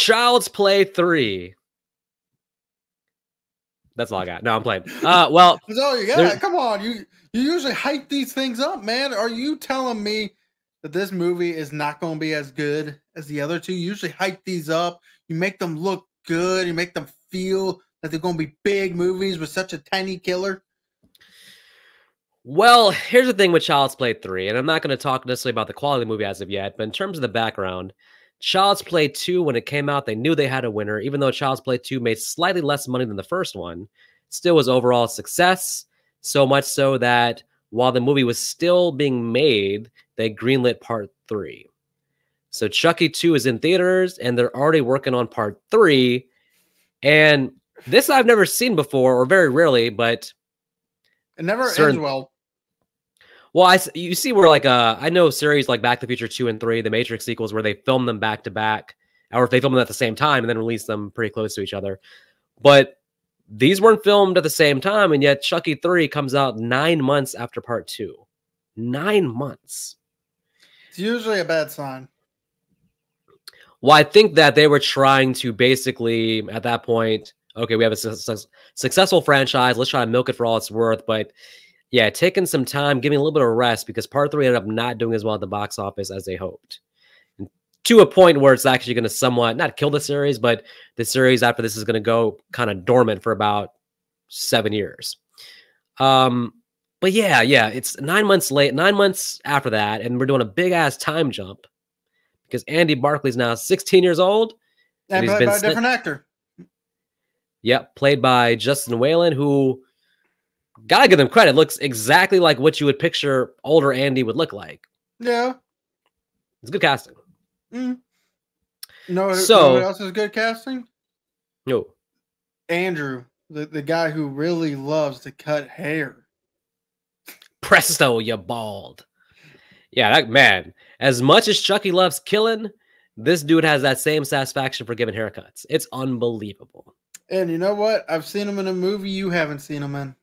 Child's Play 3. That's all I got. No, I'm playing. Well, that's all you got. Come on, you usually hype these things up, man. Are you telling me that this movie is not going to be as good as the other two? You usually hype these up. You make them look good. You make them feel that they're going to be big movies with such a tiny killer. Well, here's the thing with Child's Play 3, and I'm not going to talk necessarily about the quality of the movie as of yet, but in terms of the background, Child's Play 2, when it came out, they knew they had a winner, even though Child's Play 2 made slightly less money than the first one. It still was overall a success, so much so that while the movie was still being made, they greenlit Part 3. So Chucky 2 is in theaters, and they're already working on Part 3, and this I've never seen before, or very rarely, but... It never ends well. Well, you see where, like, I know series like Back to the Future 2 and 3, the Matrix sequels, where they film them back to back, or if they film them at the same time and then release them pretty close to each other. But these weren't filmed at the same time, and yet Chucky 3 comes out 9 months after Part 2. 9 months. It's usually a bad sign. Well, I think that they were trying to basically, at that point, okay, we have a successful franchise. Let's try to milk it for all it's worth. But yeah, taking some time, giving a little bit of rest, because Part 3 ended up not doing as well at the box office as they hoped. And to a point where it's actually going to somewhat, not kill the series, but the series after this is going to go kind of dormant for about 7 years. But yeah, it's 9 months late, 9 months after that, and we're doing a big-ass time jump because Andy Barclay's now 16 years old. And played by a different actor. Yep, played by Justin Whalen, who, gotta give them credit, looks exactly like what you would picture older Andy would look like. Yeah. It's good casting. Mm. Know who else is good casting? No. Andrew, the guy who really loves to cut hair. Presto, you bald. Yeah, that man, as much as Chucky loves killing, this dude has that same satisfaction for giving haircuts. It's unbelievable. And you know what? I've seen him in a movie you haven't seen him in.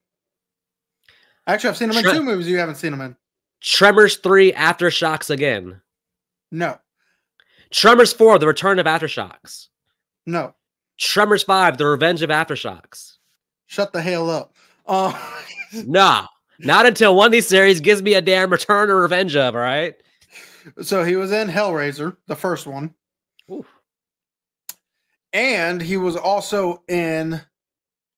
Actually, I've seen him in 2 movies you haven't seen him in. Tremors 3, Aftershocks again. No. Tremors 4, The Return of Aftershocks. No. Tremors 5, The Revenge of Aftershocks. Shut the hell up. No. Not until one of these series gives me a damn Return or Revenge of, all right? So he was in Hellraiser, the first one. Ooh. And he was also in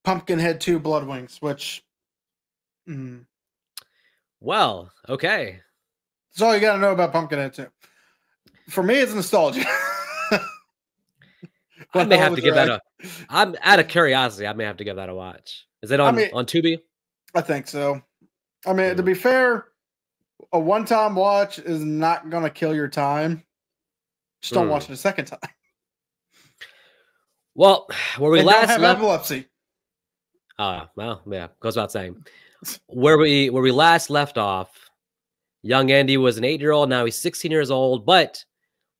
Pumpkinhead 2 Blood Wings, which... Well, okay. That's all you got to know about Pumpkinhead 2. For me, it's nostalgia. I may have to give that a... I'm out of curiosity. I may have to give that a watch. Is it on Tubi? I think so. I mean, to be fair, a one-time watch is not going to kill your time. Just don't watch it a second time. Well, where we last have epilepsy. Well, yeah, goes without saying. Where we last left off, young Andy was an 8-year-old. Now he's 16 years old, but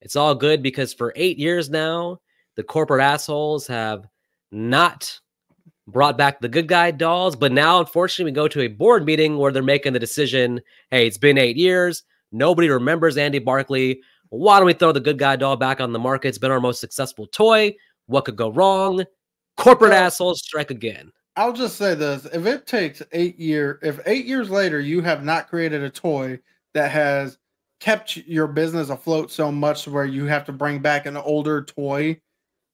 it's all good because for 8 years now, the corporate assholes have not brought back the good guy dolls. But now, unfortunately, we go to a board meeting where they're making the decision, hey, it's been 8 years. Nobody remembers Andy Barclay. Why don't we throw the good guy doll back on the market? It's been our most successful toy. What could go wrong? Corporate assholes strike again. I'll just say this. If it takes 8 years, if 8 years later you have not created a toy that has kept your business afloat so much where you have to bring back an older toy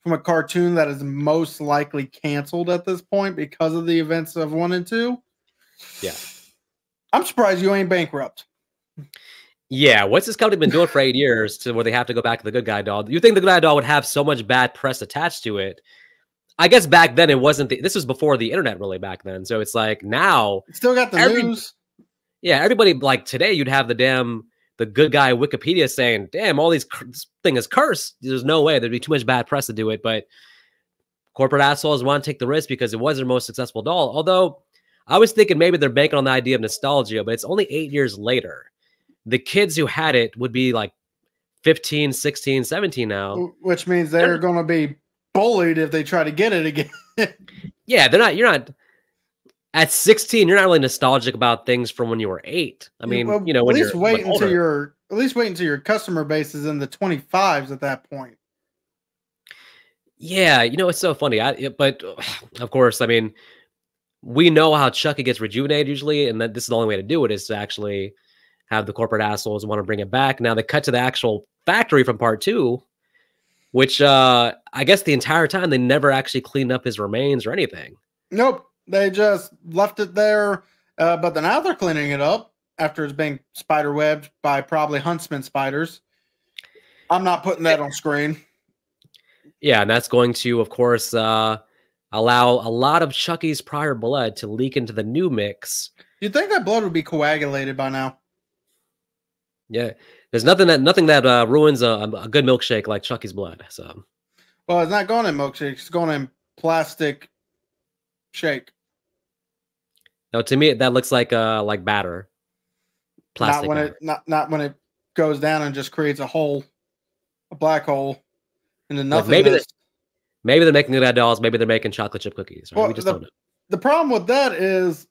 from a cartoon that is most likely canceled at this point because of the events of 1 and 2. Yeah. I'm surprised you ain't bankrupt. Yeah, what's this company been doing for 8 years to where they have to go back to the good guy doll? You think the good guy doll would have so much bad press attached to it? I guess back then it wasn't. This was before the internet, really, back then. So it's like now, still got the news. Yeah, everybody like today, you'd have the good guy Wikipedia saying, "Damn, this thing is cursed." There's no way there'd be too much bad press to do it, but corporate assholes want to take the risk because it was their most successful doll. Although I was thinking maybe they're banking on the idea of nostalgia, but it's only 8 years later. The kids who had it would be like 15, 16, 17 now. Which means they're going to be bullied if they try to get it again. Yeah, you're not at 16, you're not really nostalgic about things from when you were 8. I mean, when at least wait until your customer base is in the 25s at that point. Yeah, it's so funny. But of course, I mean, we know how Chucky gets rejuvenated usually, and that this is the only way to do it is to actually have the corporate assholes want to bring it back. Now they cut to the actual factory from part two, which I guess the entire time they never actually cleaned up his remains or anything. Nope, they just left it there. But then now they're cleaning it up after it's being spider webbed by probably huntsman spiders. I'm not putting that on screen. Yeah, and that's going to, of course, allow a lot of Chucky's prior blood to leak into the new mix. You'd think that blood would be coagulated by now. Yeah, there's nothing that ruins a good milkshake like Chucky's blood. So, well, it's not going in milkshake; it's going in plastic shake. No, to me that looks like batter. Plastic. Not when it goes down and just creates a hole, a black hole, and then nothing. Maybe they're making Good dolls. Maybe they're making chocolate chip cookies. Right? Well, we just don't know. The problem with that is,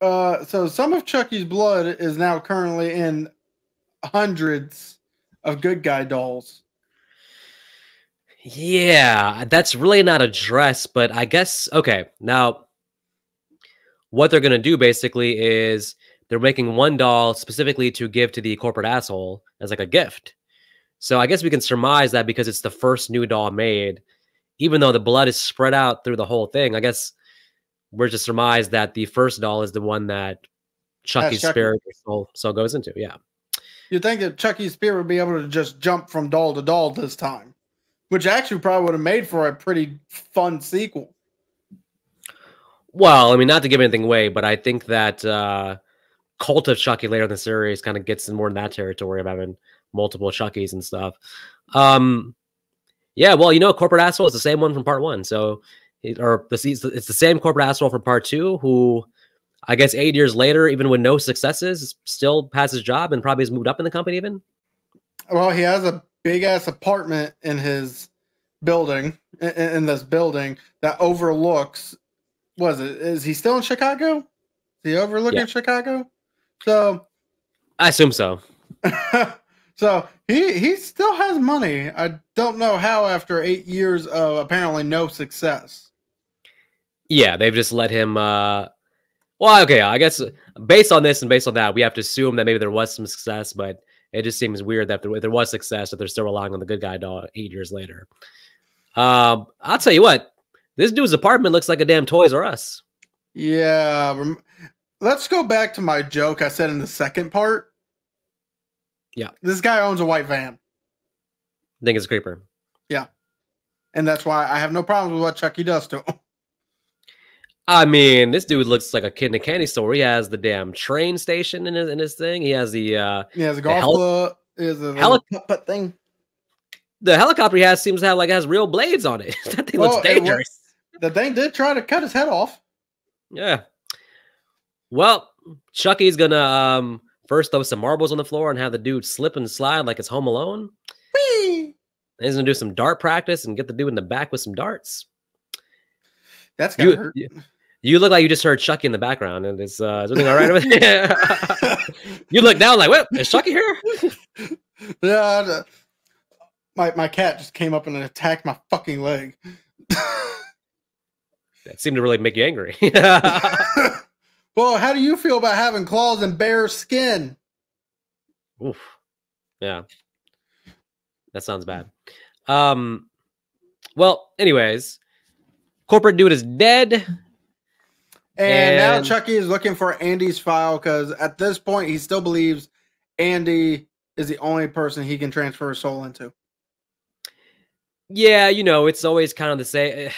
so some of Chucky's blood is now currently in hundreds of good guy dolls. Yeah, that's really not addressed, but I guess, okay, now what they're going to do basically is they're making one doll specifically to give to the corporate asshole as like a gift. So I guess we can surmise that because it's the first new doll made, even though the blood is spread out through the whole thing, I guess we're just surmise that the first doll is the one that Chucky's spirit or soul goes into. Yeah. You'd think that Chucky's spirit would be able to just jump from doll to doll this time, which actually probably would have made for a pretty fun sequel. Well, I mean, not to give anything away, but I think that Cult of Chucky later in the series kind of gets in more in that territory of having multiple Chuckies and stuff. Yeah, well, corporate asshole is the same one from part one. So, it's the same corporate asshole from part two who, I guess 8 years later, even with no successes, still has his job and probably has moved up in the company even. Well, he has a big ass apartment in his building, in this building that overlooks, is he still in Chicago? Is he overlooking Chicago? So I assume so. So he still has money. I don't know how after 8 years of apparently no success. Yeah, they've just let him well, okay, I guess based on this and based on that, we have to assume that maybe there was some success, but it just seems weird that if there was success, that they're still relying on the good guy doll 8 years later. I'll tell you what, this dude's apartment looks like a damn Toys R Us. Yeah. Let's go back to my joke I said in the second part. Yeah. This guy owns a white van. I think it's a creeper. Yeah. And that's why I have no problems with what Chucky does to him. I mean, this dude looks like a kid in a candy store. He has the damn train station in his thing. He has the he has a golf club. He has a helicopter thing. The helicopter he has seems to have has real blades on it. That thing looks dangerous. The thing did try to cut his head off. Yeah. Well, Chucky's gonna first throw some marbles on the floor and have the dude slip and slide like it's Home Alone. Whee! And he's gonna do some dart practice and get the dude in the back with some darts. That's gonna hurt. You look like you just heard Chucky in the background, and is everything all right over there? You look down like, what? Is Chucky here? Yeah, my cat just came up and attacked my fucking leg. That seemed to really make you angry. Well, how do you feel about having claws and bare skin? Oof. Yeah. That sounds bad. Well, anyways, corporate dude is dead. And now Chucky is looking for Andy's file because at this point he still believes Andy is the only person he can transfer his soul into. Yeah, it's always kind of the same.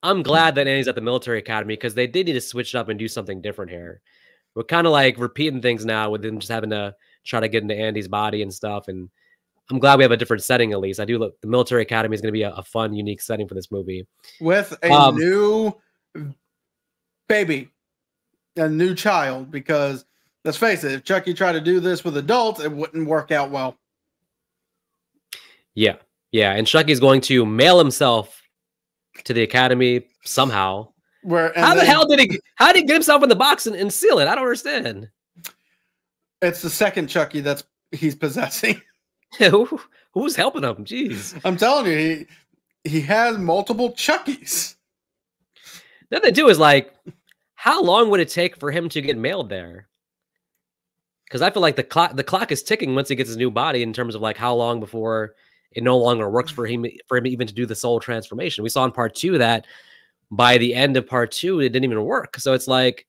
I'm glad that Andy's at the military academy because they did need to switch it up and do something different here. We're kind of repeating things now with them just having to try to get into Andy's body and stuff. And I'm glad we have a different setting at least. I do look, the military academy is going to be a fun, unique setting for this movie. With a new baby, a new child, because let's face it, if Chucky tried to do this with adults, it wouldn't work out well. Yeah. Yeah. And Chucky's going to mail himself to the academy somehow. How the hell did he get himself in the box and seal it? I don't understand. It's the second Chucky he's possessing. Who's helping him? Jeez. I'm telling you, he has multiple Chuckies. The other thing too is like, how long would it take for him to get mailed there? Because I feel like the clock is ticking once he gets his new body in terms of like how long before it no longer works for him even to do the soul transformation. We saw in part 2 that by the end of part 2 it didn't even work. So it's like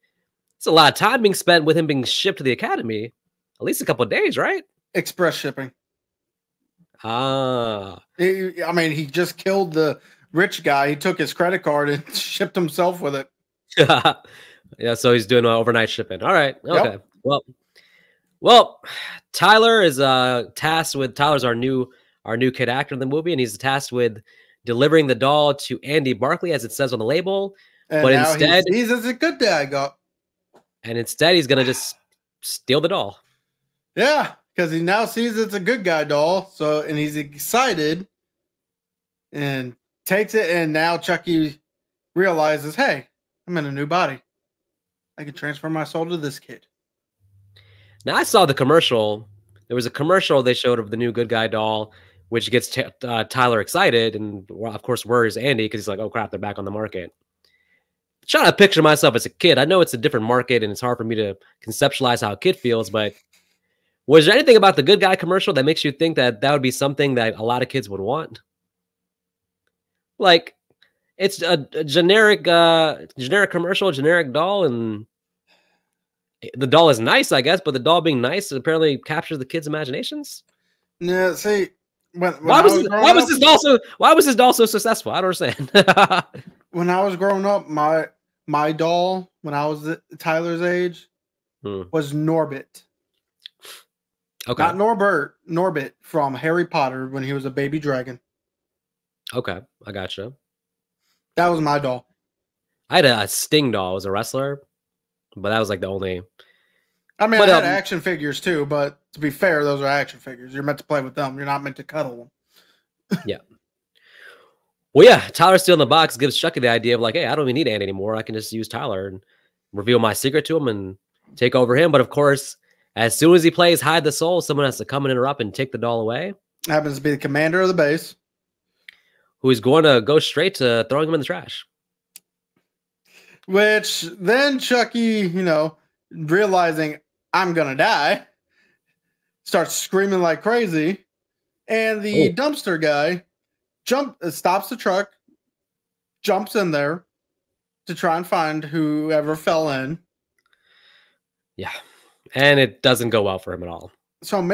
it's a lot of time being spent with him being shipped to the academy. At least a couple of days, right? Express shipping. Ah. I mean, he just killed the rich guy. He took his credit card and shipped himself with it. Yeah, so he's doing overnight shipping. All right. Okay. Yep. Well, Tyler is tasked with Tyler's our new kid actor in the movie, and he's tasked with delivering the doll to Andy Barkley, as it says on the label. And but now instead, he's a good guy. He's gonna just steal the doll. Yeah, because he now sees it's a good guy doll. So, and he's excited and takes it. And now Chucky realizes, hey, I'm in a new body. I can transfer my soul to this kid. Now, I saw the commercial. There was a commercial they showed of the new good guy doll, which gets Tyler excited. And of course, worries Andy because he's like, oh, crap, they're back on the market. Trying to picture myself as a kid. I know it's a different market and it's hard for me to conceptualize how a kid feels, but was there anything about the good guy commercial that makes you think that that would be something that a lot of kids would want? Like, it's a generic commercial, generic doll, and the doll is nice, I guess, but the doll being nice apparently captures the kids' imaginations. Yeah, see, why was this doll so successful? I don't understand. When I was growing up, my doll when I was Tyler's age was Norbit. Okay. Not Norbert, Norbit from Harry Potter when he was a baby dragon. Okay, I gotcha. That was my doll. I had a Sting doll. I was a wrestler, but that was like the only. I mean, I had action figures too, but to be fair, those are action figures. You're meant to play with them. You're not meant to cuddle them. Yeah. Well, yeah, Tyler stealing the box gives Chucky the idea of like, hey, I don't even need Andy anymore. I can just use Tyler and reveal my secret to him and take over him. But of course, as soon as he plays Hide the Soul, someone has to come and interrupt and take the doll away. Happens to be the commander of the base, who's going to go straight to throwing him in the trash. Which then Chucky, realizing I'm going to die, starts screaming like crazy. And the dumpster guy stops the truck, jumps in there to try and find whoever fell in. Yeah. And it doesn't go well for him at all. So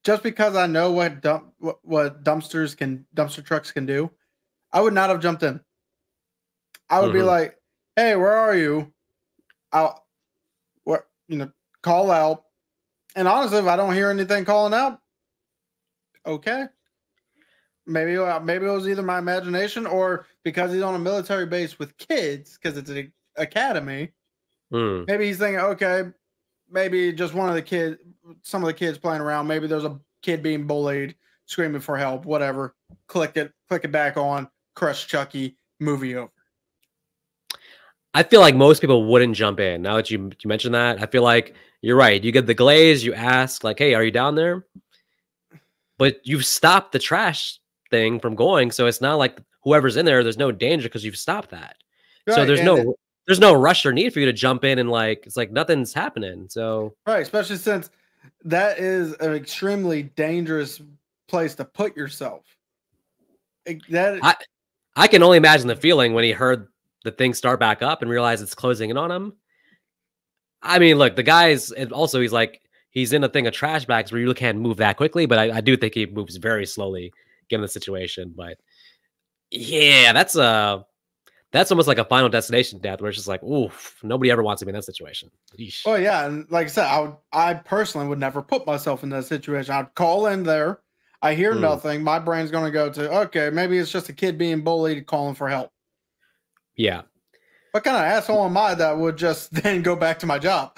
just because I know what dumpster trucks can do, I would not have jumped in. I would be like, "Hey, where are you?" Call out. And honestly, if I don't hear anything calling out, okay, maybe it was either my imagination or because he's on a military base with kids because it's an academy. Maybe he's thinking, okay, maybe just some of the kids playing around. Maybe there's a kid being bullied, screaming for help, whatever. Click it back on, crush Chucky, movie over. I feel like most people wouldn't jump in. Now that you mentioned that, I feel like you're right. You get the glaze, you ask like, hey, are you down there? But you've stopped the trash thing from going. So it's not like whoever's in there's no danger because you've stopped that. Right. So there's no rush or need for you to jump in and it's like nothing's happening. So right, especially since that is an extremely dangerous place to put yourself. I can only imagine the feeling when he heard the thing start back up and realize it's closing in on him. I mean, look, the guy's and also he's in a thing of trash bags where you can't move that quickly, but I do think he moves very slowly given the situation. But yeah, that's almost like a Final Destination death where it's just like, oof, nobody ever wants to be in that situation. Yeesh. Oh yeah, and like I said, I personally would never put myself in that situation. I'd call in there, I hear nothing, my brain's going to go to, okay, maybe it's just a kid being bullied, calling for help. Yeah. What kind of asshole am I that would just then go back to my job?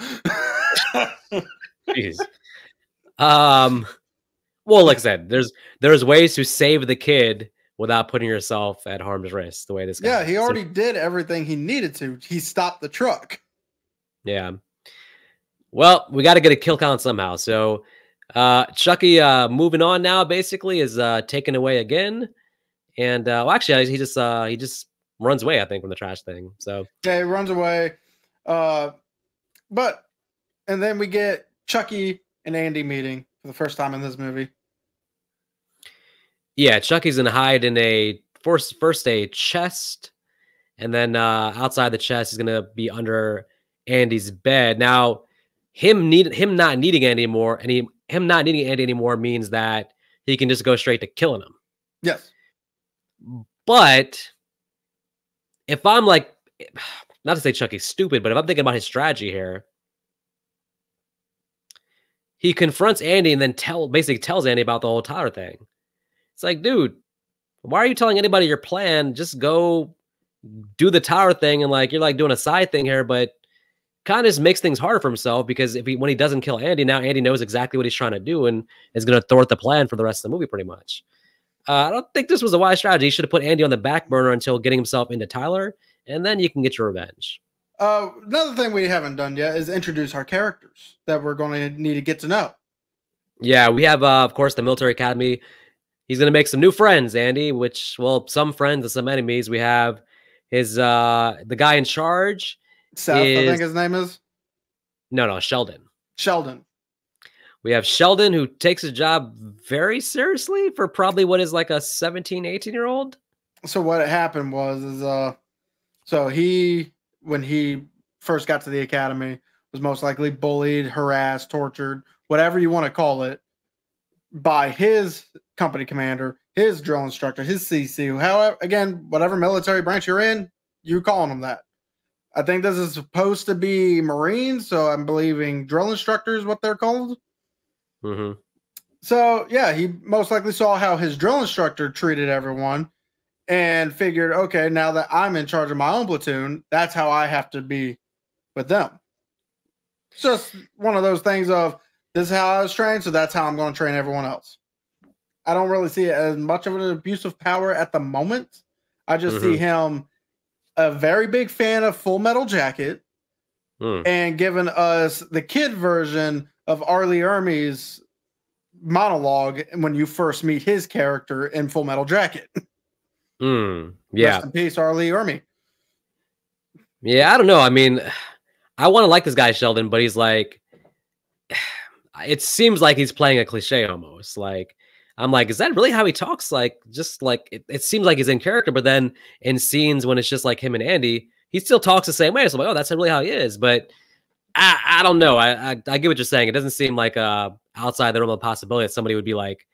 Jeez. Well, like I said, there's ways to save the kid without putting yourself at harm's risk. The way this guy. Yeah, he already did everything he needed to. He stopped the truck. Yeah. Well, we got to get a kill count somehow. So Chucky, moving on now, basically is taken away again, and well, actually, he just runs away, I think, from the trash thing. So Yeah, he runs away. But and then we get Chucky and Andy meeting for the first time in this movie. yeah, Chucky's gonna hide in a first a chest, and then outside the chest is gonna be under Andy's bed. Now, him not needing Andy anymore, and him not needing Andy anymore means that he can just go straight to killing him. Yes. But if I'm like, not to say Chucky's stupid, but if I'm thinking about his strategy here, he confronts Andy and then basically tells Andy about the whole Tyler thing. It's like, dude, why are you telling anybody your plan? Just go do the tower thing, and like you're like doing a side thing here, but kind of just makes things harder for himself, because when he doesn't kill Andy, now Andy knows exactly what he's trying to do and is going to thwart the plan for the rest of the movie pretty much. I don't think this was a wise strategy. He should have put Andy on the back burner until getting himself into Tyler, and then you can get your revenge. Another thing we haven't done yet is introduce our characters that we're going to need to get to know. Yeah, we have, of course, the military academy. He's going to make some new friends, Andy, which, well, some friends and some enemies. We have his, the guy in charge. Seth, I think his name is? No, Sheldon. Sheldon. We have Sheldon, who takes his job very seriously for probably what is like a 17, 18-year-old. So what happened was, so when he first got to the academy, was most likely bullied, harassed, tortured, whatever you want to call it, by his company commander, his drill instructor, his CC, however, again, whatever military branch you're in, you're calling them that. I think this is supposed to be Marines, so I'm believing drill instructors, what they're called. Mm-hmm. So, yeah, he most likely saw how his drill instructor treated everyone and figured, okay, now that I'm in charge of my own platoon, that's how I have to be with them. It's just one of those things of, this is how I was trained, so that's how I'm going to train everyone else. I don't really see it as much of an abuse of power at the moment. I just see him a very big fan of Full Metal Jacket and giving us the kid version of Arlie Ermey's monologue when you first meet his character in Full Metal Jacket. Yeah. Rest in peace, Arlie Ermey. Yeah, I don't know. I mean, I want to like this guy, Sheldon, but he's like, it seems like he's playing a cliche almost. Like, I'm like, is that really how he talks? Like, just like, it seems like he's in character, but then in scenes when it's just like him and Andy, he still talks the same way. So I'm like, oh, that's really how he is. But I don't know. I get what you're saying. It doesn't seem like outside the realm of possibility that somebody would be like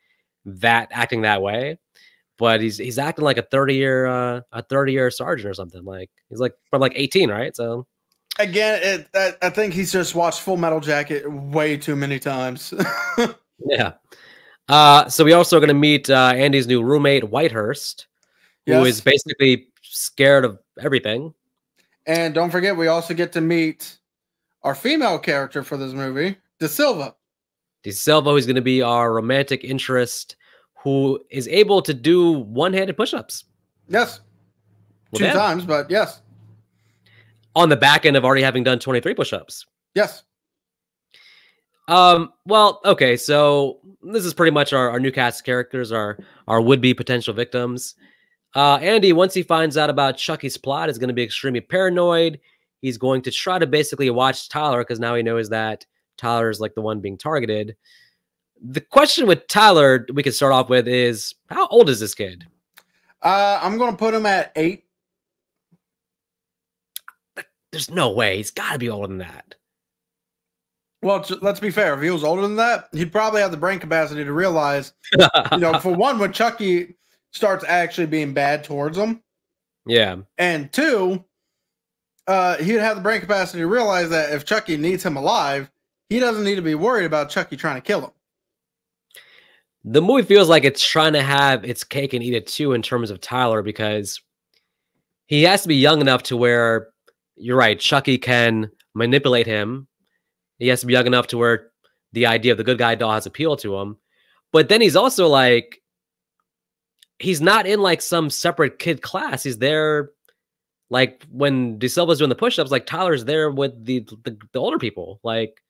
that, acting that way. But he's acting like a 30-year sergeant or something. Like, he's like from like 18, right? So again, I think he's just watched Full Metal Jacket way too many times. Yeah. So we also are going to meet Andy's new roommate, Whitehurst, who is basically scared of everything. And don't forget, we also get to meet our female character for this movie, De Silva. De Silva, who's going to be our romantic interest, who is able to do one-handed push-ups. Yes. Well, 2 times, but yes. On the back end of already having done 23 push-ups. Yes. Well, okay, so this is pretty much our new cast characters, our would-be potential victims. Andy, once he finds out about Chucky's plot, is going to be extremely paranoid. He's going to try to basically watch Tyler, because now he knows that Tyler is like the one being targeted. The question with Tyler we could start off with is, how old is this kid? I'm going to put him at 8. There's no way. He's got to be older than that. Well, let's be fair. If he was older than that, he'd probably have the brain capacity to realize, for one, when Chucky starts actually being bad towards him. Yeah. And 2, he'd have the brain capacity to realize that if Chucky needs him alive, he doesn't need to be worried about Chucky trying to kill him. The movie feels like it's trying to have its cake and eat it too in terms of Tyler, because he has to be young enough to where, you're right, Chucky can manipulate him. He has to be young enough to where the idea of the good guy doll has appeal to him. But then he's also like, he's not in like some separate kid class. He's there, like when De Silva's doing the push-ups, like Tyler's there with the older people. Like,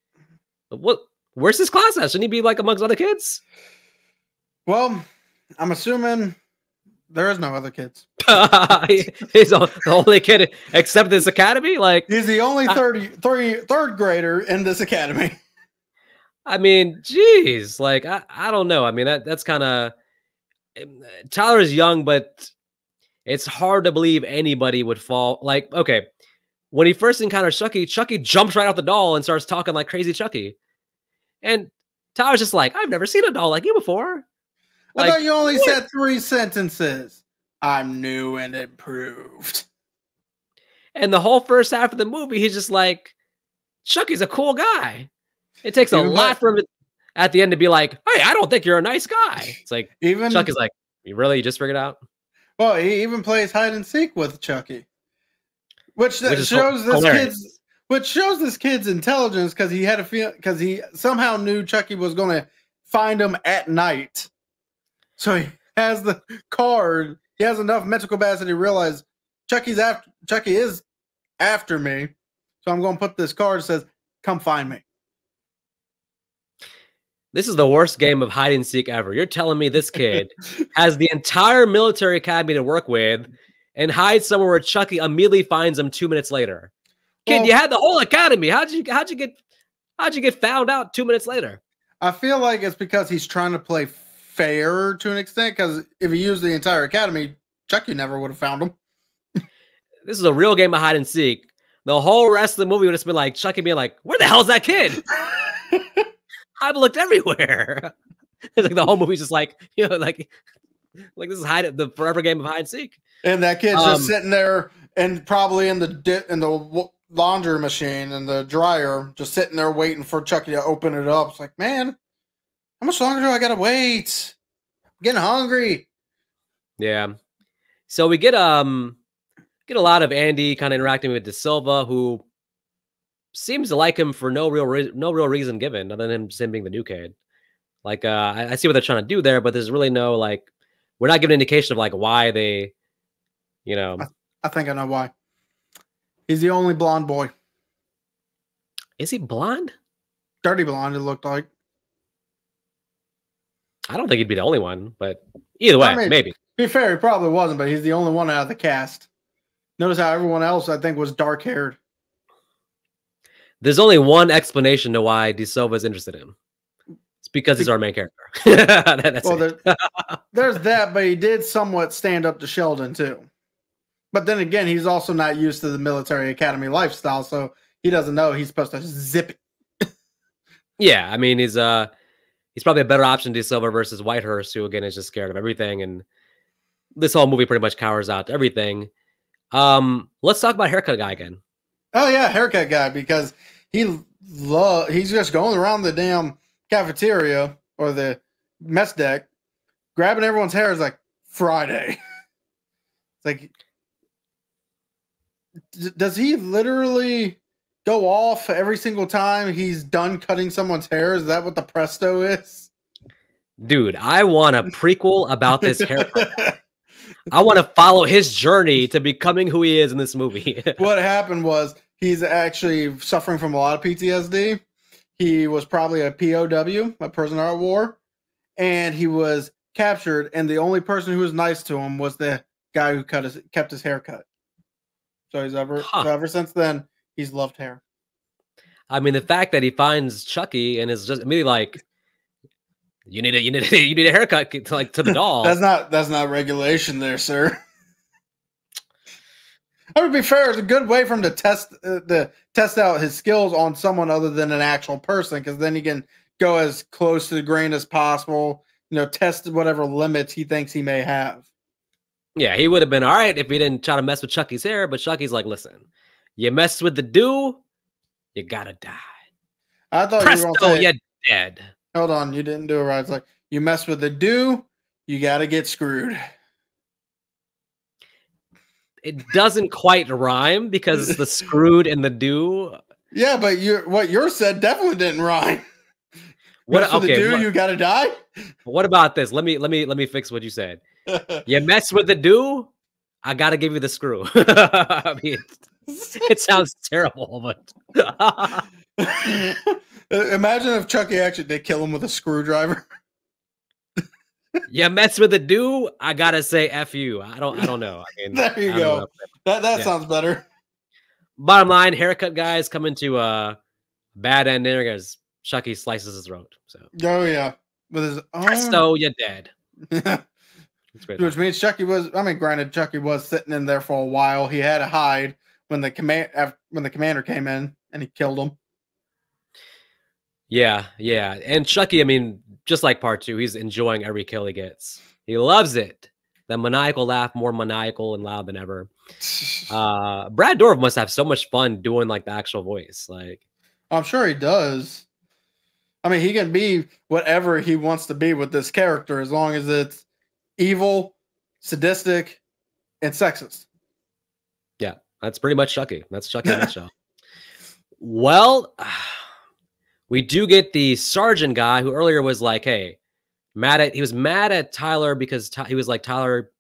Where's his class at? Shouldn't he be like amongst other kids? Well, I'm assuming there is no other kids. He's the only kid except this academy. Like he's the only third grader in this academy. I mean, geez, like I don't know. I mean that's kind of Tyler is young, but it's hard to believe anybody would fall. Like, okay, when he first encounters Chucky, Chucky jumps right out the doll and starts talking like crazy Chucky, and Tyler's just like, I've never seen a doll like you before. I thought you only said 3 sentences. I'm new and improved. And the whole first half of the movie, he's just like, Chucky's a cool guy. It takes a lot for him at the end to be like, hey, I don't think you're a nice guy. It's like, Chuck is like, you really just figured it out? Well, he even plays hide and seek with Chucky. Which shows this kid's intelligence because he had a feel because he somehow knew Chucky was going to find him at night. So he has the card. He has enough mental capacity to realize Chucky is after me. So I'm going to put this card that says, come find me. This is the worst game of hide and seek ever. You're telling me this kid has the entire military academy to work with and hides somewhere where Chucky immediately finds him 2 minutes later. Kid, you had the whole academy. How'd you get found out 2 minutes later? I feel like it's because he's trying to play fair to an extent, because if he used the entire academy, Chucky never would have found him. This is a real game of hide and seek. The whole rest of the movie would have been like Chucky being like, where the hell is that kid? I've looked everywhere. It's like the whole movie's just like, like this is the forever game of hide and seek. And that kid's just sitting there and probably in the laundry machine and the dryer, just sitting there waiting for Chucky to open it up. It's like, man, how much longer do I gotta wait? I'm getting hungry. Yeah. So we get a lot of Andy kind of interacting with De Silva, who seems to like him for no real reason given, other than him being the new kid. Like, I see what they're trying to do there, but there's really no we're not giving an indication of why they, I think I know why. He's the only blonde boy. Is he blonde? Dirty blonde, it looked like. I don't think he'd be the only one, but either way, maybe. To be fair, he probably wasn't, but he's the only one out of the cast. Notice how everyone else, I think, was dark-haired. There's only one explanation to why De Silva is interested in him. It's because he's our main character. There's that, but he did somewhat stand up to Sheldon, too. But then again, he's also not used to the military academy lifestyle, so he doesn't know he's supposed to zip it. Yeah, I mean, he's probably a better option De Silva versus Whitehurst, who again is just scared of everything, and this whole movie pretty much cowers out to everything. Let's talk about haircut guy again. Oh yeah, haircut guy, because he's just going around the damn cafeteria or the mess deck, grabbing everyone's hair. Is like Friday. It's like, does he literally go off every single time he's done cutting someone's hair? Is that what the presto is? Dude, I want a prequel about this haircut. I want to follow his journey to becoming who he is in this movie. What happened was he's actually suffering from a lot of PTSD. He was probably a POW, a prisoner of war, and he was captured. And the only person who was nice to him was the guy who kept his hair cut. So ever since then, he's loved hair. I mean, the fact that he finds Chucky and is just immediately like, you need a haircut to the doll. That's not regulation there, sir. I would be fair. It's a good way for him to test out his skills on someone other than an actual person, because then he can go as close to the grain as possible. Test whatever limits he thinks he may have. Yeah, he would have been all right if he didn't try to mess with Chucky's hair, but Chucky's like, listen, you mess with the do, you gotta die. I thought Presto, you were going to say, you're dead. Hold on, you didn't do it right. It's like, you mess with the do, you gotta get screwed. It doesn't quite rhyme because the screwed and the do. Yeah, but what you said definitely didn't rhyme. You gotta die. What about this? Let me fix what you said. You mess with the do, I gotta give you the screw. I mean, It sounds terrible, but Imagine if Chucky actually did kill him with a screwdriver. you mess with the dude, I gotta say F you. I don't know. I mean, There you go. That sounds better. Bottom line, haircut guys coming to a bad ending because Chucky slices his throat. So oh yeah, with his own. Presto, you're dead. Which means Chucky was. I mean, granted, Chucky was sitting in there for a while. He had to hide when the commander came in and he killed him. Yeah, and Chucky. I mean, just like part 2, he's enjoying every kill he gets. He loves it. The maniacal laugh, more maniacal and loud than ever. Brad Dourif must have so much fun doing like the actual voice. Like, I'm sure he does. I mean, he can be whatever he wants to be with this character as long as it's evil, sadistic, and sexist. Yeah, that's pretty much Chucky. That's Chucky in a nutshell. Well, we do get the sergeant guy who earlier was like, hey, he was mad at Tyler because he was like, Tyler,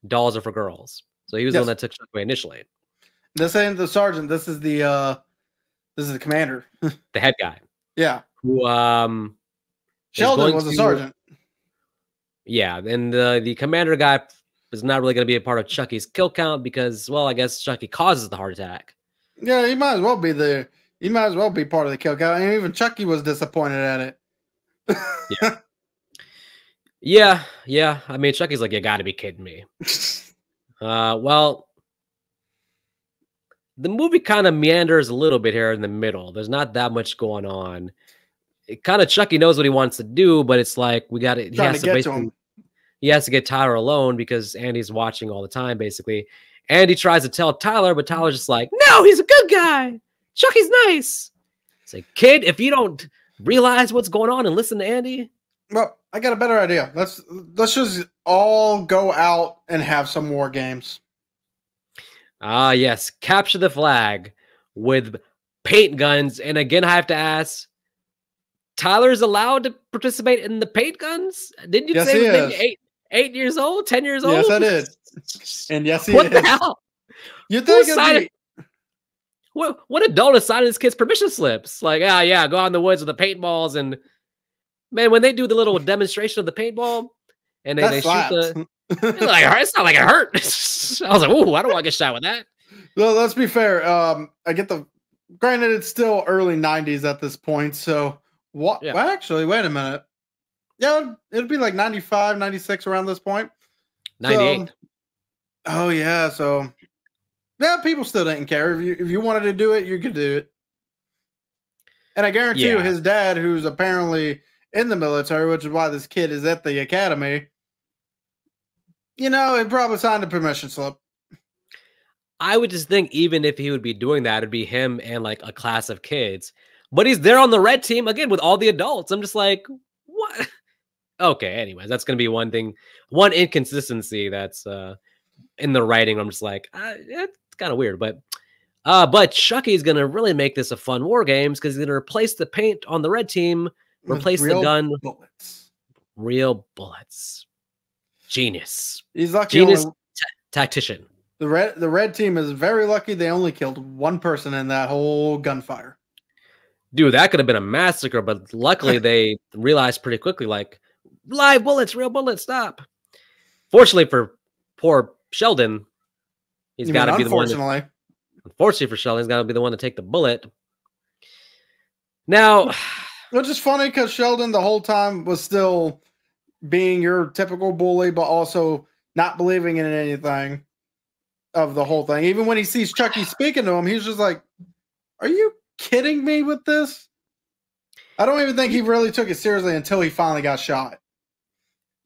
dolls are for girls. So he was the one that took Chucky away initially. This ain't the sergeant. This is the commander. The head guy. Yeah. Who Sheldon was the sergeant. Yeah, and the commander guy is not really going to be a part of Chucky's kill count because, well, I guess Chucky causes the heart attack. Yeah, he might as well be part of the kill count. And even Chucky was disappointed at it. Yeah. I mean, Chucky's like, you got to be kidding me. Well, the movie kind of meanders a little bit here in the middle. There's not that much going on. It kind of Chucky knows what he wants to do, but it's like he has to get Tyler alone because Andy's watching all the time, basically. Andy tries to tell Tyler, but Tyler's just like, no, he's a good guy. Chucky's nice. It's like, kid, if you don't realize what's going on and listen to Andy. Well, I got a better idea. Let's just all go out and have some war games. Yes. Capture the flag with paint guns. And again, I have to ask, Tyler's allowed to participate in the paint guns? Didn't you say he was maybe 8 years old, 10 years old? Yes, I did. And yes, he is. What the hell? You think what adult is signing his kids' permission slips? Like, yeah, go out in the woods with the paintballs. And man, when they do the little demonstration of the paintball and they shoot it's like, it's not like it hurt. I was like, ooh, I don't want to get shot with that. Well, let's be fair. I get granted, it's still early 90s at this point. So what? Yeah. Well, actually, wait a minute. Yeah, it'd be like 95, 96 around this point. 98. Oh yeah, so yeah, people still didn't care. If you wanted to do it, you could do it. And I guarantee you, his dad, who's apparently in the military, which is why this kid is at the academy, he probably signed a permission slip. I would just think even if he would be doing that, it'd be him and like a class of kids. But he's there on the red team again with all the adults. I'm just like, what? Okay, anyways, that's going to be one thing, one inconsistency that's in the writing. I'm just like, it's kind of weird. But Chucky's going to really make this a fun war games because he's going to replace the paint on the red team, replace the gun. Real bullets. Genius. He's lucky. Genius tactician. The red team is very lucky they only killed one person in that whole gunfire. Dude, that could have been a massacre, but luckily they realized pretty quickly, like, live bullets, real bullets, stop. Fortunately for poor Sheldon, he's got to be the one. Unfortunately for Sheldon, he's got to be the one to take the bullet. Now, which is funny because Sheldon the whole time was still being your typical bully, but also not believing in anything of the whole thing. Even when he sees Chucky speaking to him, he's just like, are you kidding me with this? I don't even think he really took it seriously until he finally got shot.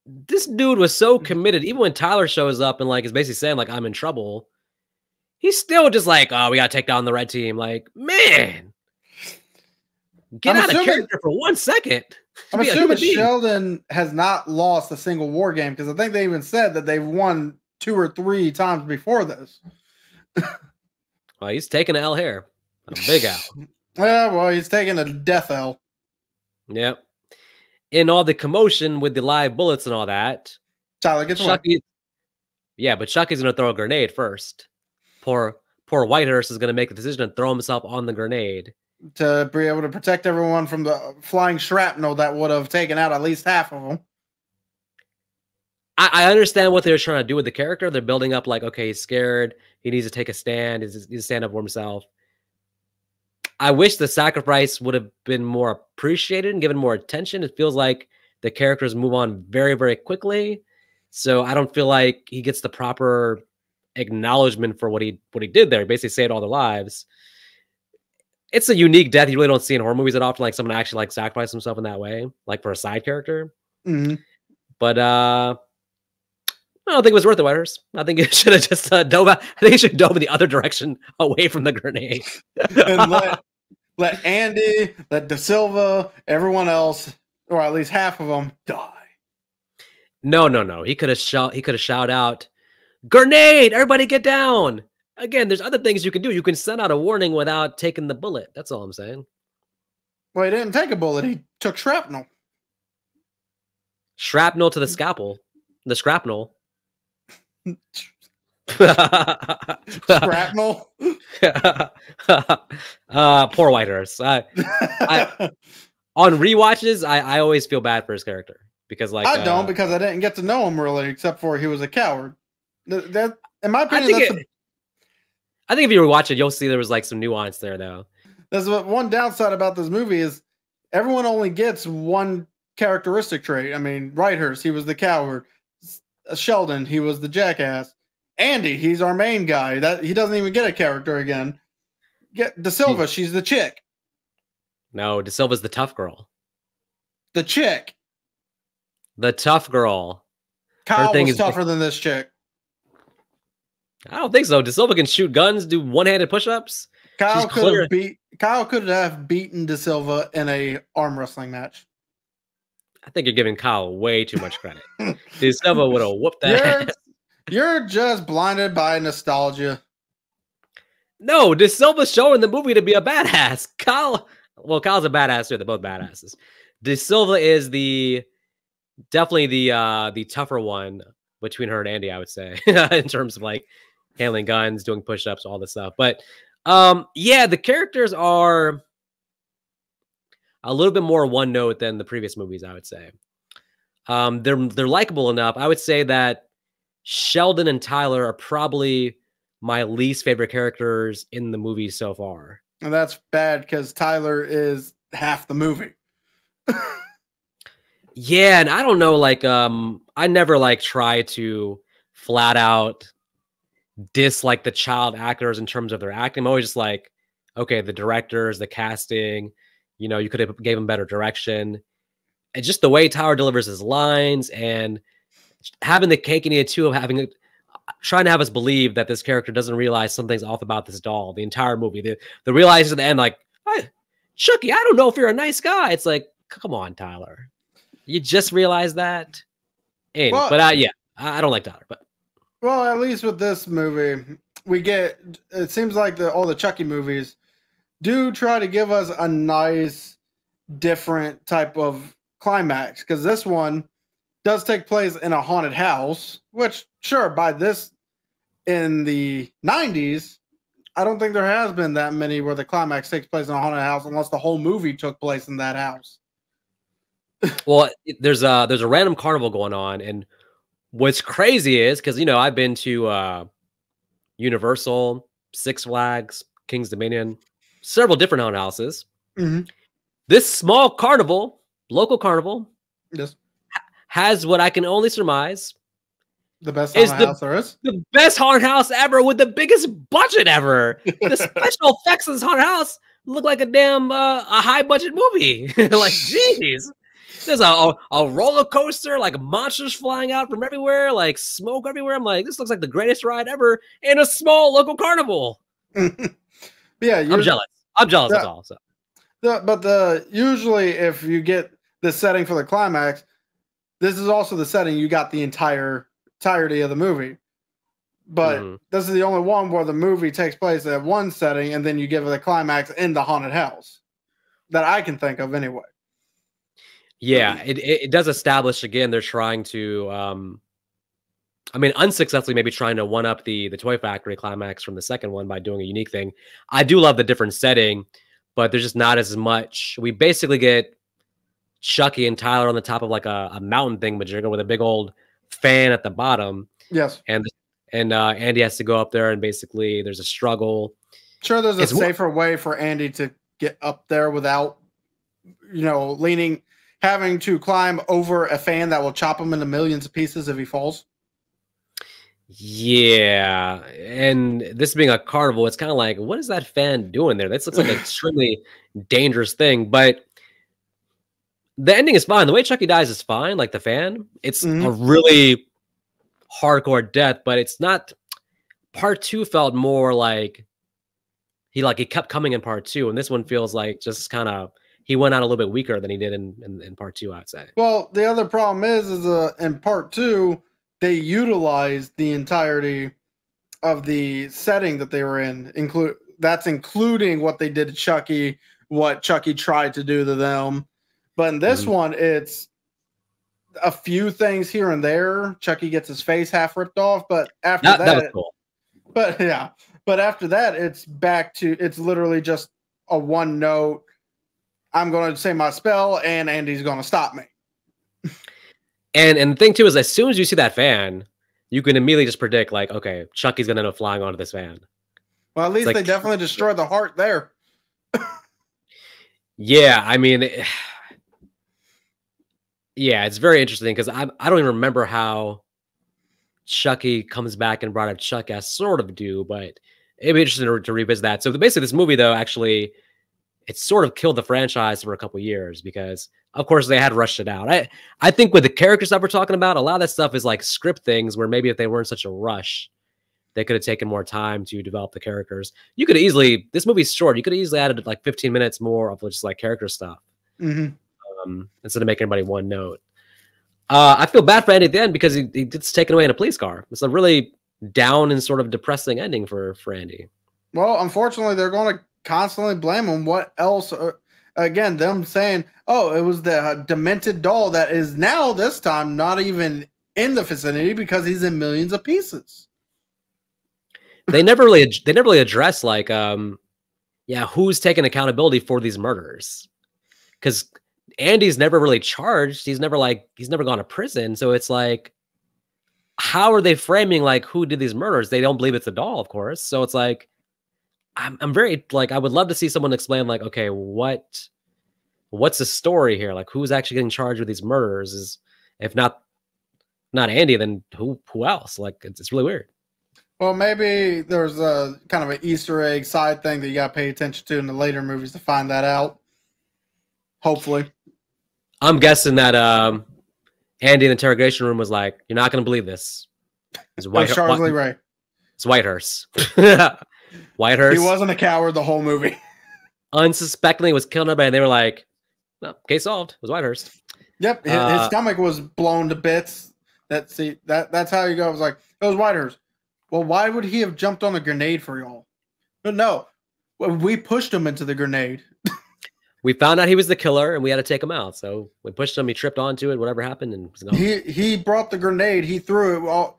This dude was so committed. Even when Tyler shows up and like is basically saying like I'm in trouble, he's still just like, oh, we gotta take down the red team. Like, man, get out of character for 1 second. I'm assuming Sheldon has not lost a single war game because I think they even said that they've won 2 or 3 times before this. Well, he's taking an L here. A big L. Yeah, well, he's taking a death L. Yep. In all the commotion with the live bullets and all that, Tyler gets away. Yeah, but Chucky's gonna throw a grenade first. Poor poor Whitehurst is going to make the decision to throw himself on the grenade to be able to protect everyone from the flying shrapnel that would have taken out at least half of them. I understand what they're trying to do with the character. They're building up like, okay, he's scared. He needs to take a stand. He needs to stand up for himself. I wish the sacrifice would have been more appreciated and given more attention. It feels like the characters move on very, very quickly. So I don't feel like he gets the proper acknowledgement for what he did there. He basically saved all their lives. It's a unique death you really don't see in horror movies that often, like someone actually like sacrifice himself in that way, like for a side character. Mm-hmm. But I don't think it was worth it, Whitehurst. I think it should have just dove. I think it should dove in the other direction, away from the grenade, and let Andy, let De Silva, everyone else, or at least half of them, die. No. He could have shout out, "Grenade! Everybody get down!" Again, there's other things you can do. You can send out a warning without taking the bullet. That's all I'm saying. Well, he didn't take a bullet. He took shrapnel. Shrapnel to the scalpel. The scrapnel. Shrapnel. Poor Whitehurst. On rewatches, I always feel bad for his character because, like, I don't, because I didn't get to know him really, except for he was a coward. That, in my opinion, I think if you rewatch it, you'll see there was like some nuance there, though. That's what one downside about this movie is. Everyone only gets one characteristic trait. I mean, Whitehurst, he was the coward. Sheldon, he was the jackass. Andy, he's our main guy. That he doesn't even get a character again. Get De Silva, she's the chick. No, De Silva's the tough girl. The chick. The tough girl. Kyle was tougher than this chick. I don't think so. De Silva can shoot guns, do one-handed push-ups. Kyle could have beaten De Silva in a arm wrestling match. I think you're giving Kyle way too much credit. De Silva would have whooped that ass. You're just blinded by nostalgia. No, De Silva's showing the movie to be a badass. Kyle's a badass too. They're both badasses. De Silva is definitely the tougher one between her and Andy, I would say, in terms of like handling guns, doing push-ups, all this stuff. But yeah, the characters are a little bit more one note than the previous movies, I would say. They're likable enough. I would say that Sheldon and Tyler are probably my least favorite characters in the movie so far. And that's bad because Tyler is half the movie. Yeah, and I don't know, like, I never like try to flat out dislike the child actors in terms of their acting. I'm always just like, okay, the directors, the casting, you know, you could have gave him better direction. And just the way Tyler delivers his lines and having the cake and eat it too of trying to have us believe that this character doesn't realize something's off about this doll the entire movie. The realization at the end, like, hey, Chucky, I don't know if you're a nice guy. It's like, come on, Tyler. You just realized that? Well, but yeah, I don't like Tyler. But well, at least with this movie, it seems like all the Chucky movies do try to give us a nice, different type of climax. Because this one does take place in a haunted house, which, sure, by this in the 90s, I don't think there has been that many where the climax takes place in a haunted house unless the whole movie took place in that house. Well, there's a random carnival going on, and what's crazy is because, you know, I've been to Universal, Six Flags, King's Dominion, several different haunted houses. Mm-hmm. This small carnival, local carnival, yes, has what I can only surmise the best haunted house there is. The best haunted house ever with the biggest budget ever. The special effects in this haunted house look like a damn a high budget movie. Like, jeez. There's a roller coaster, like monsters flying out from everywhere, like smoke everywhere. I'm like, this looks like the greatest ride ever in a small local carnival. Yeah, I'm jealous. That's all. So, but usually if you get the setting for the climax, this is also the setting you got the entirety of the movie. But this is the only one where the movie takes place at one setting and then you give it the climax in the haunted house that I can think of anyway. Yeah, it does establish, again, they're trying to I mean, unsuccessfully, maybe trying to one up the Toy Factory climax from the second one by doing a unique thing. I do love the different setting, but there's just not as much. We basically get Chucky and Tyler on the top of like a mountain thing, majigger with a big old fan at the bottom. Yes. And Andy has to go up there, and basically there's a struggle. Sure, there's a safer way for Andy to get up there without, having to climb over a fan that will chop him into millions of pieces if he falls. Yeah, and this being a carnival, it's kind of like, what is that fan doing there? This looks like an extremely dangerous thing, but the ending is fine. The way Chucky dies is fine, like the fan. It's a really hardcore death, but it's not. Part 2 felt more like he kept coming in part 2, and this one feels like just kind of he went out a little bit weaker than he did in part 2, I'd say. Well, the other problem is in part 2 they utilized the entirety of the setting that they were in, including what they did to Chucky, what Chucky tried to do to them. But in this one, it's a few things here and there. Chucky gets his face half ripped off, but after that was cool. But after that, it's literally just a one note. I'm going to say my spell, and Andy's going to stop me. And the thing too is, as soon as you see that fan, you can immediately just predict, like, okay, Chucky's going to end up flying onto this fan. Well, at least they definitely destroyed the heart there. Yeah, I mean, yeah, it's very interesting because I don't even remember how Chucky comes back and brought up Chucky. I sort of do, but it'd be interesting to revisit that. So basically, this movie, though, actually, it sort of killed the franchise for a couple years because, of course, they had rushed it out. I think with the character stuff we're talking about, a lot of that stuff is like script things where maybe if they weren't such a rush, they could have taken more time to develop the characters. You could easily, this movie's short, you could have easily added like 15 minutes more of just like character stuff instead of making everybody one note. I feel bad for Andy at the end because he gets taken away in a police car. It's a really down and sort of depressing ending for Andy. Well, unfortunately, they're going to constantly blame him. What else? Again, them saying, oh, it was the demented doll that is now this time not even in the vicinity because he's in millions of pieces. They never really address like, who's taking accountability for these murders? Because Andy's never really charged. He's never gone to prison. So it's like, how are they framing like who did these murders? They don't believe it's a doll, of course. So it's like, I'm very like, I would love to see someone explain like, okay, what's the story here? Like, who's actually getting charged with these murders? Is if not Andy, then who else? Like, it's really weird. Well, maybe there's a kind of an Easter egg side thing that you got to pay attention to in the later movies to find that out. Hopefully. I'm guessing that Andy in the interrogation room was like, "You're not going to believe this." It's Charles Lee Ray. It's Whitehurst. Whitehurst. He wasn't a coward the whole movie. Unsuspectingly was killing everybody, and they were like, "No, case solved." It was Whitehurst. Yep, his stomach was blown to bits. That's how you go. I was like, it was Whitehurst. Well, why would he have jumped on a grenade for y'all? But no, we pushed him into the grenade. We found out he was the killer, and we had to take him out. So we pushed him. He tripped onto it. Whatever happened, and he brought the grenade. He threw it. Well,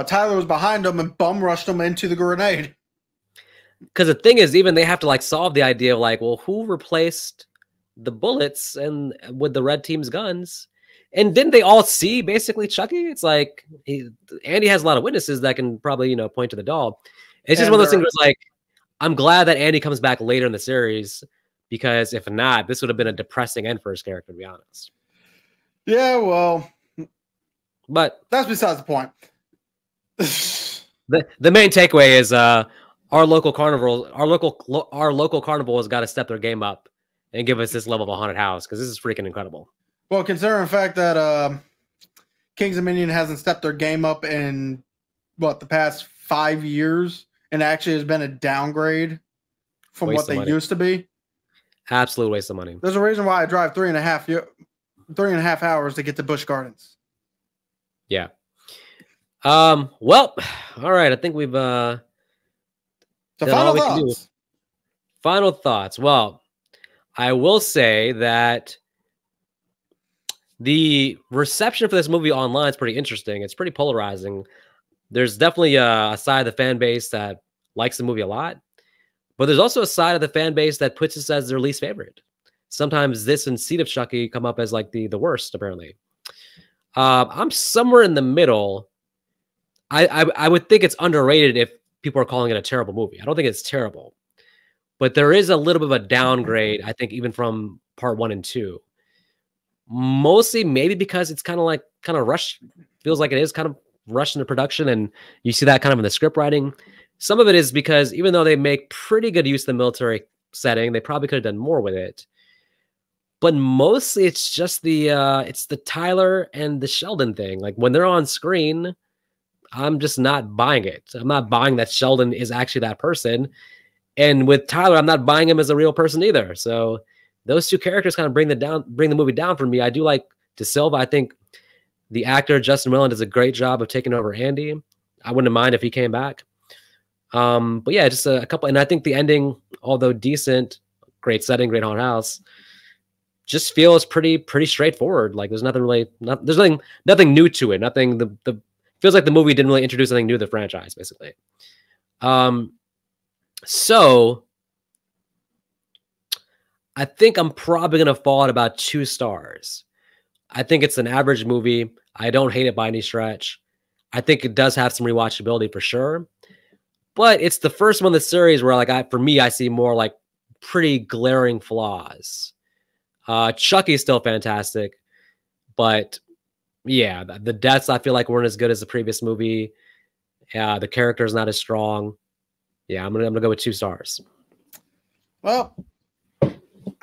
Tyler was behind him and bum rushed him into the grenade. Because the thing is, even they have to like solve the idea of like, well, who replaced the bullets and with the red team's guns? And didn't they all see basically Chucky? It's like Andy has a lot of witnesses that can probably point to the doll. It's just one of those things where it's like, I'm glad that Andy comes back later in the series. Because if not, this would have been a depressing end for his character, to be honest. Yeah, well, but that's besides the point. the main takeaway is our local carnival has got to step their game up and give us this level of a haunted house because this is freaking incredible. Well, considering the fact that Kings of Dominion hasn't stepped their game up in the past 5 years, and actually has been a downgrade from what they used to be. Absolute waste of money. There's a reason why I drive 3.5 hours to get to Busch Gardens. Yeah. Well, all right. I think we've so final thoughts. Final thoughts. Well, I will say that The reception for this movie online is pretty interesting. It's pretty polarizing. There's definitely a side of the fan base that likes the movie a lot, but there's also a side of the fan base that puts this as their least favorite. Sometimes this and Seed of Chucky come up as like the worst, apparently. I'm somewhere in the middle. I would think it's underrated if people are calling it a terrible movie. I don't think it's terrible, but there is a little bit of a downgrade, I think, even from part 1 and 2. Mostly maybe because it's kind of rushed, feels like it is kind of rushed into production, and you see that kind of in the script writing. Some of it is because even though they make pretty good use of the military setting, they probably could have done more with it. But mostly it's just it's the Tyler and the Sheldon thing. Like when they're on screen, I'm just not buying it. I'm not buying that Sheldon is actually that person. And with Tyler, I'm not buying him as a real person either. So those two characters kind of bring the movie down for me. I do like De Silva. I think the actor Justin Roiland does a great job of taking over Andy. I wouldn't mind if he came back. But yeah, just a couple. And I think the ending, although decent, great setting, great haunted house, just feels pretty straightforward. Like there's nothing really, there's nothing new to it. Nothing. The feels like the movie didn't really introduce anything new to the franchise, basically. So I think I'm probably gonna fall at about 2 stars. I think it's an average movie. I don't hate it by any stretch. I think it does have some rewatchability for sure. But it's the first one in the series where, like, for me, I see more like pretty glaring flaws. Chucky's still fantastic, but yeah, the deaths I feel like weren't as good as the previous movie. The character's not as strong. Yeah, I'm gonna go with 2 stars. Well,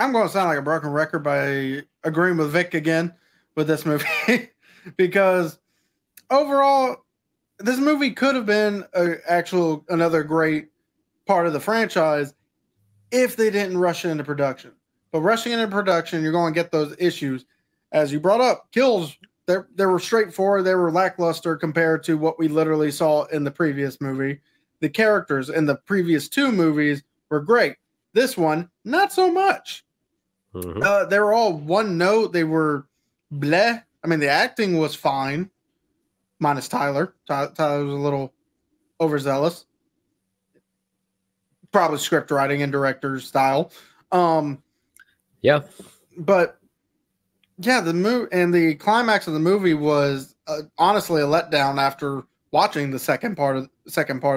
I'm going to sound like a broken record by agreeing with Vic again with this movie because overall, this movie could have been another great part of the franchise if they didn't rush it into production. But rushing into production, you're going to get those issues. As you brought up, kills, they were straightforward. They were lackluster compared to what we literally saw in the previous movie. The characters in the previous 2 movies were great. This one, not so much. Mm-hmm. They were all one note. They were bleh. I mean, the acting was fine, minus Tyler. Tyler was a little overzealous. Probably script writing and director's style. Yeah. But yeah, the climax of the movie was honestly a letdown after watching the second part of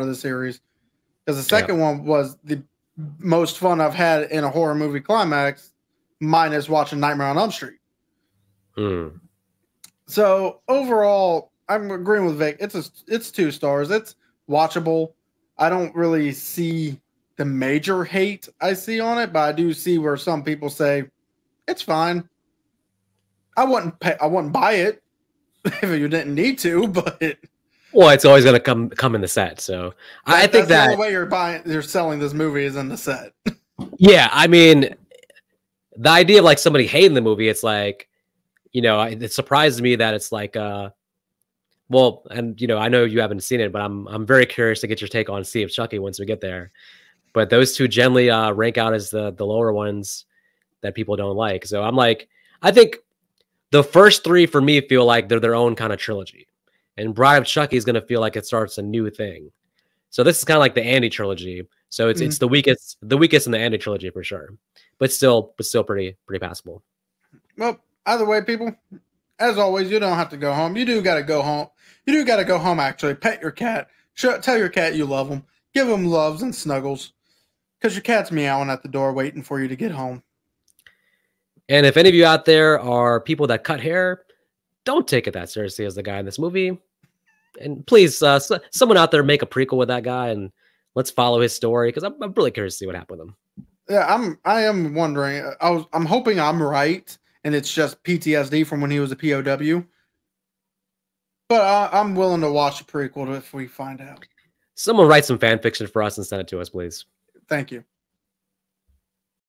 the series, because the second one was the most fun I've had in a horror movie climax, minus watching Nightmare on Elm Street. So overall, I'm agreeing with Vic. It's 2 stars. It's watchable. I don't really see the major hate I see on it, but I do see where some people say it's fine. I wouldn't buy it if you didn't need to, but well, it's always going to come in the set. So I think that's the only way you're selling this movie is in the set. Yeah, I mean, the idea of like somebody hating the movie, it's like, it surprises me that it's like, well, and I know you haven't seen it, but I'm very curious to get your take on Sea of Chucky once we get there. But those 2 generally rank out as the lower ones that people don't like. So I'm like, I think the first 3 for me feel like they're their own kind of trilogy. And Bride of Chucky is going to feel like it starts a new thing. So this is kind of like the Andy trilogy. So it's the weakest in the Andy trilogy for sure, but still pretty passable. Well, either way, people, as always, you don't have to go home. You do got to go home. You do got to go home. Actually, pet your cat. Tell your cat you love him. Give him loves and snuggles, because your cat's meowing at the door waiting for you to get home. And if any of you out there are people that cut hair, don't take it that seriously as the guy in this movie. And please, someone out there make a prequel with that guy, and let's follow his story, because I'm really curious to see what happened with him. Yeah, I am wondering. I'm hoping I'm right, and it's just PTSD from when he was a POW. But I'm willing to watch a prequel if we find out. Someone write some fan fiction for us and send it to us, please. Thank you.